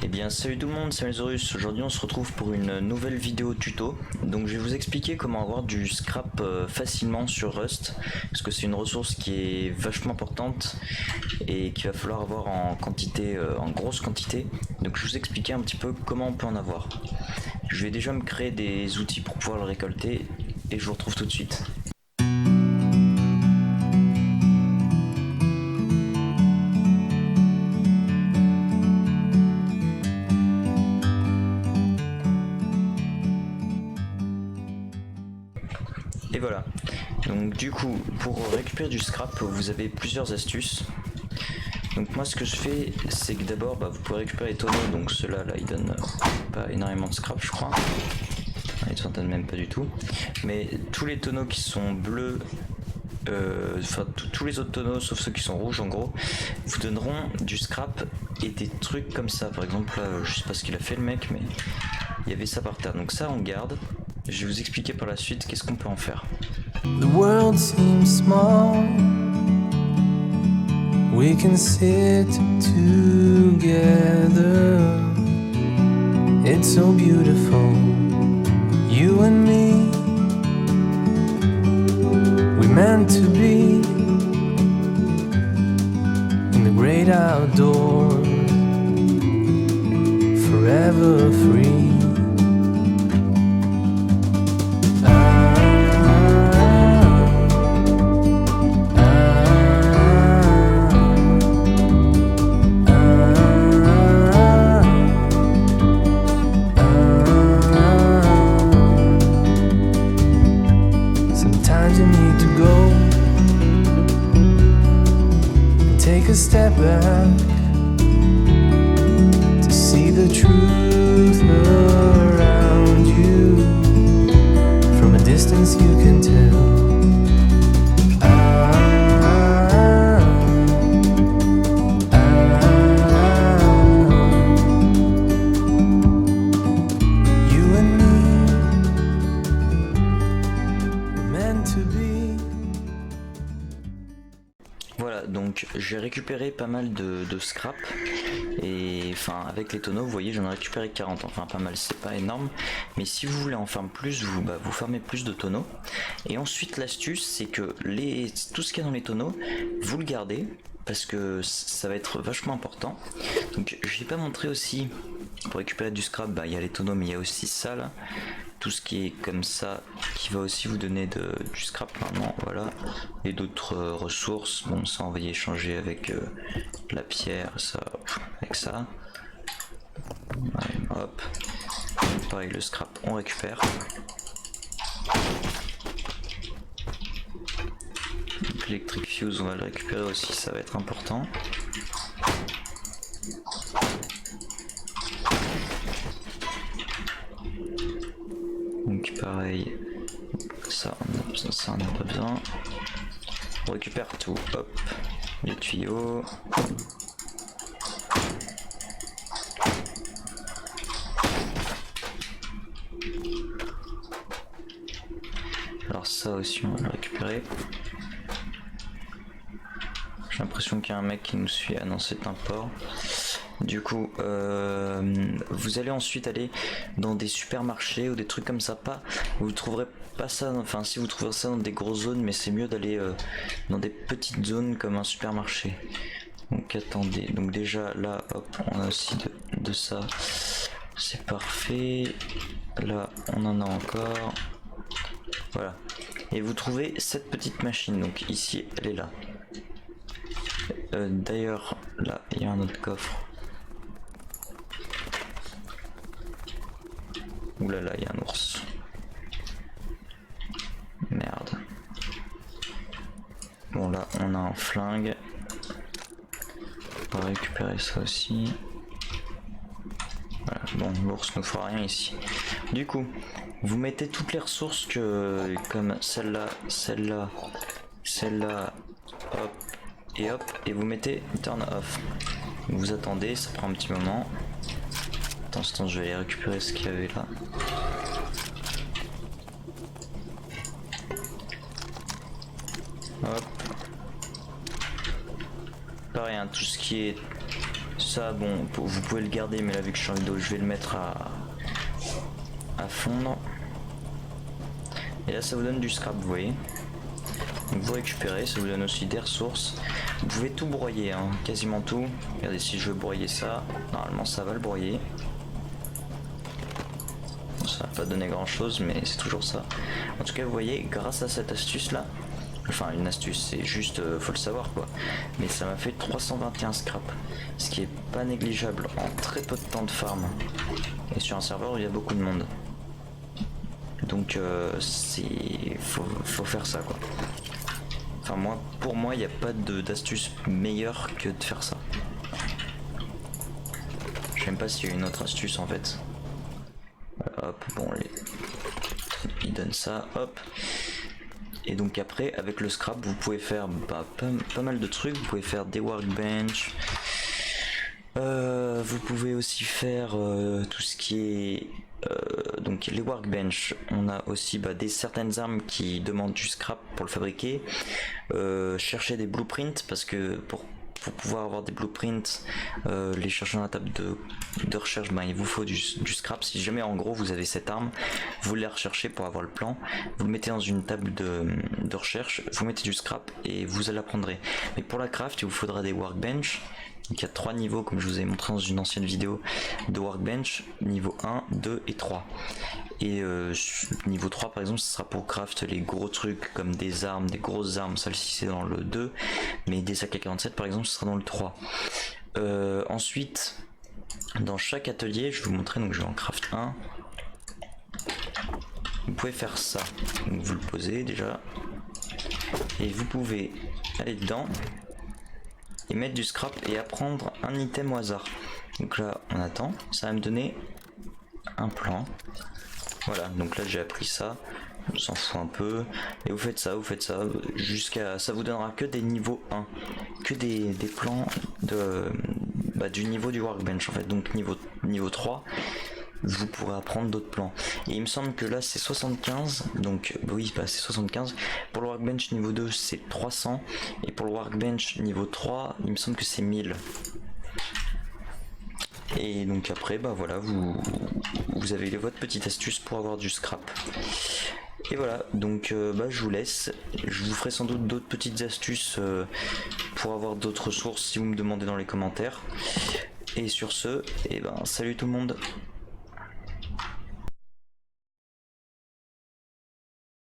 Eh bien salut tout le monde, c'est Melzorus. Aujourd'hui on se retrouve pour une nouvelle vidéo tuto. Donc je vais vous expliquer comment avoir du scrap facilement sur Rust, parce que c'est une ressource qui est vachement importante et qu'il va falloir avoir en quantité, en grosse quantité. Donc je vais vous expliquer un petit peu comment on peut en avoir. Je vais déjà me créer des outils pour pouvoir le récolter et je vous retrouve tout de suite. Et voilà, donc du coup pour récupérer du scrap vous avez plusieurs astuces. Donc moi ce que je fais c'est que d'abord vous pouvez récupérer les tonneaux, donc ceux-là là ils donnent pas énormément de scrap je crois, ils en donnent même pas du tout, mais tous les tonneaux qui sont bleus, enfin tous les autres tonneaux sauf ceux qui sont rouges en gros, vous donneront du scrap et des trucs comme ça. Par exemple là je sais pas ce qu'il a fait le mec, mais il y avait ça par terre, donc ça on garde. Je vais vous expliquer par la suite qu'est-ce qu'on peut en faire. The world seems small. We can sit together. It's so beautiful. You and me. We meant to be in the great outdoors. Forever free. Sometimes you need to go and take a step back to see the truth around you. From a distance you can tell. You and me were meant to be. Voilà, donc j'ai récupéré pas mal de scrap, et enfin avec les tonneaux vous voyez j'en ai récupéré 40, enfin pas mal, c'est pas énorme, mais si vous voulez en farmer plus, vous farmez plus de tonneaux. Et ensuite l'astuce c'est que tout ce qu'il y a dans les tonneaux, vous le gardez, parce que ça va être vachement important. Donc je vais pas montrer aussi, pour récupérer du scrap, il y a les tonneaux, mais il y a aussi ça là, tout ce qui est comme ça, qui va aussi vous donner du scrap normalement, voilà, et d'autres ressources. Bon, ça on va y échanger avec la pierre, ça, avec ça. Ouais, hop, pareil, le scrap on récupère. Electric fuse on va le récupérer aussi, ça va être important. Donc pareil, ça on a besoin, ça on n'a pas besoin. On récupère tout, hop, les tuyaux. Alors ça aussi on va le récupérer. J'ai l'impression qu'il y a un mec qui nous suit. Ah non, c'est un porc. Du coup, vous allez ensuite aller dans des supermarchés ou des trucs comme ça. Vous trouverez pas ça, enfin si vous trouverez ça dans des grosses zones, mais c'est mieux d'aller dans des petites zones comme un supermarché. Donc attendez, donc déjà là, hop, on a aussi de ça. C'est parfait. Là, on en a encore. Voilà. Et vous trouvez cette petite machine. Donc ici, elle est là. D'ailleurs, là, il y a un autre coffre. Ouh là là, il y a un ours. Merde. Bon là, on a un flingue. On va récupérer ça aussi. Voilà, bon, l'ours ne fera rien ici. Du coup, vous mettez toutes les ressources comme celle-là, celle-là, celle-là, hop, et vous mettez turn off. Vous attendez, ça prend un petit moment. Attends, je vais aller récupérer ce qu'il y avait là. Hop. Pareil, hein, tout ce qui est ça, bon, vous pouvez le garder, mais là vu que je suis en vidéo, je vais le mettre à fondre. Et là ça vous donne du scrap, vous voyez. Donc vous récupérez, ça vous donne aussi des ressources. Vous pouvez tout broyer, hein, quasiment tout. Regardez, si je veux broyer ça, normalement ça va le broyer. Ça va pas donner grand chose, mais c'est toujours ça. En tout cas, vous voyez, grâce à cette astuce là, enfin une astuce, c'est juste, faut le savoir quoi, mais ça m'a fait 321 scrap, ce qui est pas négligeable en très peu de temps de farm, et sur un serveur où il y a beaucoup de monde. Donc faut faire ça quoi. Enfin pour moi il n'y a pas d'astuce meilleure que de faire ça. Je sais même pas s'il y a une autre astuce en fait. Hop, bon, il donne ça, hop. Et donc après, avec le scrap, vous pouvez faire pas mal de trucs. Vous pouvez faire des workbench. Vous pouvez aussi faire tout ce qui est... donc les workbench, on a aussi certaines armes qui demandent du scrap pour le fabriquer. Chercher des blueprints, parce que pour pouvoir avoir des blueprints, les chercher dans la table de recherche, il vous faut du scrap. Si jamais en gros vous avez cette arme, vous la recherchez pour avoir le plan, vous le mettez dans une table de recherche, vous mettez du scrap et vous la prendrez. Mais pour la craft, il vous faudra des workbench. Donc il y a 3 niveaux, comme je vous ai montré dans une ancienne vidéo de workbench, niveau 1, 2 et 3. Et niveau 3 par exemple, ce sera pour craft les gros trucs comme des armes, des grosses armes, celle-ci c'est dans le 2, mais des AK-47 par exemple ce sera dans le 3. Ensuite, dans chaque atelier, je vais vous montrer, donc je vais en craft 1. Vous pouvez faire ça, donc vous le posez déjà, et vous pouvez aller dedans et mettre du scrap et apprendre un item au hasard. Donc là on attend, ça va me donner un plan. Voilà, donc là j'ai appris ça, on s'en fout un peu, et vous faites ça jusqu'à, ça vous donnera que des niveaux 1, que des plans du niveau du workbench en fait. Donc niveau 3, vous pourrez apprendre d'autres plans. Et il me semble que là c'est 75, donc oui c'est 75. Pour le workbench niveau 2 c'est 300, et pour le workbench niveau 3 il me semble que c'est 1000. Et donc après voilà, vous avez votre petite astuce pour avoir du scrap. Et voilà, donc je vous laisse. Je vous ferai sans doute d'autres petites astuces pour avoir d'autres ressources si vous me demandez dans les commentaires. Et sur ce, salut tout le monde.